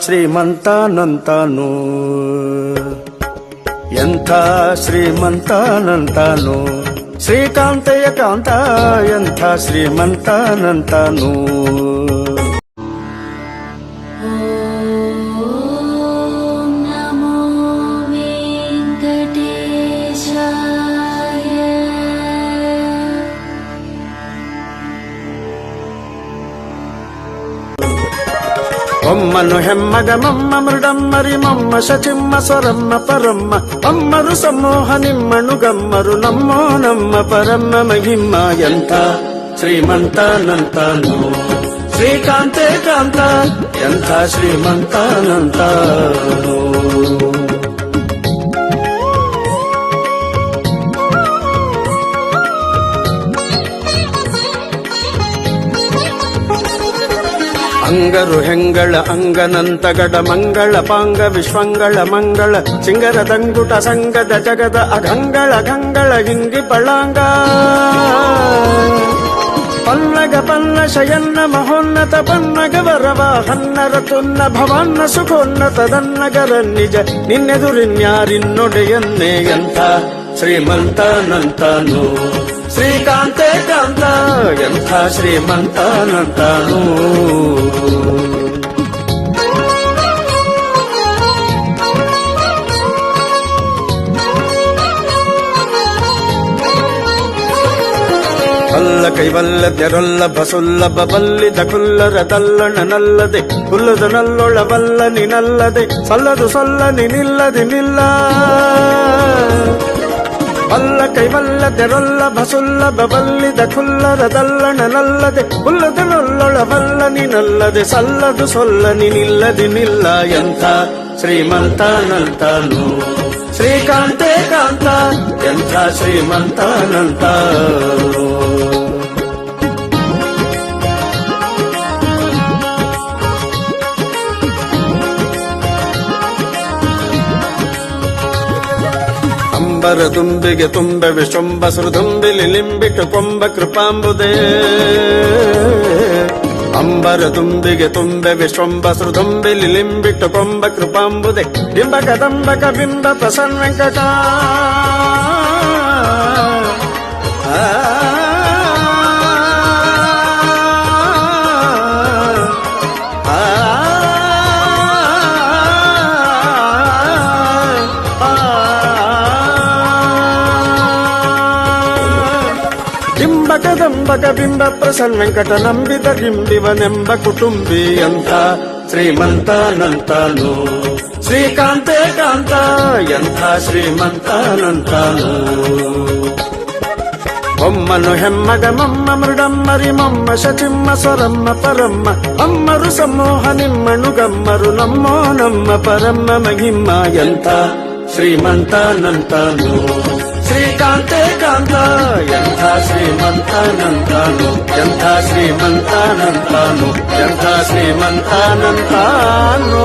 ಶ್ರೀಮಂತನಂತಾನು ಎಂಥ ಶ್ರೀಮಂತನಂತಾನು ಶ್ರೀಕಾಂತಯ್ಯ ಕಾಂತ ಎಂಥ ಶ್ರೀಮಂತನಂತಾನು ಒಮ್ಮನು ಹೆಮ್ಮಗ ಮಮ್ಮ ಮೃಡಮ್ಮರಿ ಮಮ್ಮ ಶಚಿಮ್ಮ ಸ್ವರಮ್ಮ ಪರಮ್ಮ ಅಮ್ಮರು ಸಮೂಹ ನಿಮ್ಮನು ಗಮ್ಮರು ನಮ್ಮೋ ನಮ್ಮ ಪರಮ್ಮ ಮಹಿಮ್ಮ ಎಂಥ ಶ್ರೀಮಂತನಂತಾನು ಶ್ರೀಕಾಂತೆ ಕಾಂತ ಎಂಥ ಶ್ರೀಮಂತನಂತಾನು ಅಂಗರು ಹೆಂಗಳ ಅಂಗನಂತಗಡ ಮಂಗಳ ಪಾಂಗ ವಿಶ್ವಂಗಳ ಮಂಗಳ ಸಿಂಗರ ದಂಗುಟ ಸಂಗದ ಜಗದ ಅಗಂಗಳ ಗಂಗಳ ಹಿಂಗಿ ಪಳಾಂಗ ಪಲ್ಲಗ ಪಲ್ಲ ಶಯನ್ನ ಮಹೋನ್ನತ ಪನ್ನಗ ವರವ ಹನ್ನರ ತುನ್ನ ಭವನ್ನ ಸುಖೋನ್ನತದನ್ನಗರ ನಿಜ ನಿನ್ನೆದುರಿನ್ಯಾರಿನ್ನೊಡೆಯನ್ನೇ ಎಂಥ ಶ್ರೀಮಂತನಂತಾನು ಶ್ರೀಕಾಂತೆ ಕಾಂತ ಎಂಥ ಶ್ರೀಮಂತನಂತಾನು ಅಲ್ಲ ಕೈವಲ್ಲದ್ಯರೊಲ್ಲ ಬಸುಲ್ಲಭ ಬಲ್ಲಿದ ಕುಲ್ಲರದಲ್ಲಣನಲ್ಲದೆ ಕುಲ್ಲದ ನಲ್ಲೊಳವಲ್ಲ ನಿನಲ್ಲದೆ ಸಲ್ಲದು ಸಲ್ಲ ನಿನಿಲ್ಲದೆ ನಿಲ್ಲ ಅಲ್ಲ ಕೈವಲ್ಲದೆರೊಲ್ಲ ಬಸುಲ್ಲಭ ಬಲ್ಲಿದ ಕುಲ್ಲರದಲ್ಲಣನಲ್ಲದೆ ಕುಲ್ಲದ ನಲ್ಲೊಳವಲ್ಲ ನಿನಲ್ಲದೆ ಸಲ್ಲದು ಸೊಲ್ಲ ನಿನಿಲ್ಲದೆ ನಿಲ್ಲ ಎಂಥ ಶ್ರೀಮಂತನಂತಾನು ಶ್ರೀಕಾಂತೆ ಕಾಂತ ಎಂಥ ಶ್ರೀಮಂತನಂತಾನು ಅಂಬರ ತುಂಬಿಗೆ ತುಂಬ ವಿಶ್ವಂಬ ಸುರದುಂಬಿಲಿ ಲಿಂಬಿಟ್ಟು ಕೊಂಬ ಕೃಪಾಂಬುದೇ ಅಂಬರ ತುಂಬಿಗೆ ತುಂಬೆ ವಿಶ್ವಂಬ ಸುರದುಂಬಿಲಿ ಲಿಂಬಿಟ್ಟು ಕೊಂಬ ಕೃಪಾಂಬುದೆ ಬಿಂಬ ಕದಂಬಕ ಬಿಂಬ ಪ್ರಸನ್ನ ವೆಂಕಟ ಕದಂಬಕ ಬಿಂಬ ಪ್ರಸನ್ನ ವೆಂಕಟ ನಂಬಿದ ಗಿಂಬಿವನೆಂಬ ಕುಟುಂಬಿ ಎಂಥ ಶ್ರೀಮಂತನಂತಾನು ಶ್ರೀಕಾಂತೆ ಕಾಂತ ಎಂಥ ಶ್ರೀಮಂತನಂತಾನು ಒಮ್ಮನು ಹೆಮ್ಮಗ ಮಮ್ಮ ಮೃಡಮ್ಮರಿ ಮಮ್ಮ ಶಚಿಮ್ಮ ಸ್ವರಮ್ಮ ಪರಮ್ಮ ಅಮ್ಮರು ಸಮೂಹ ನಿಮ್ಮನು ಗಮ್ಮರು ನಮ್ಮೋ ನಮ್ಮ ಪರಮ್ಮ ಮಹಿಮ್ಮ ಎಂಥ ಶ್ರೀಮಂತನಂತಾನು ಶ್ರೀಕಾಂತೆ ಕಾಂತ ಎಂಥ ಶ್ರೀಮಂತನಂತಾನು ಎಂಥ ಶ್ರೀಮಂತನಂತಾನು ಎಂಥ ಶ್ರೀಮಂತನಂತಾನು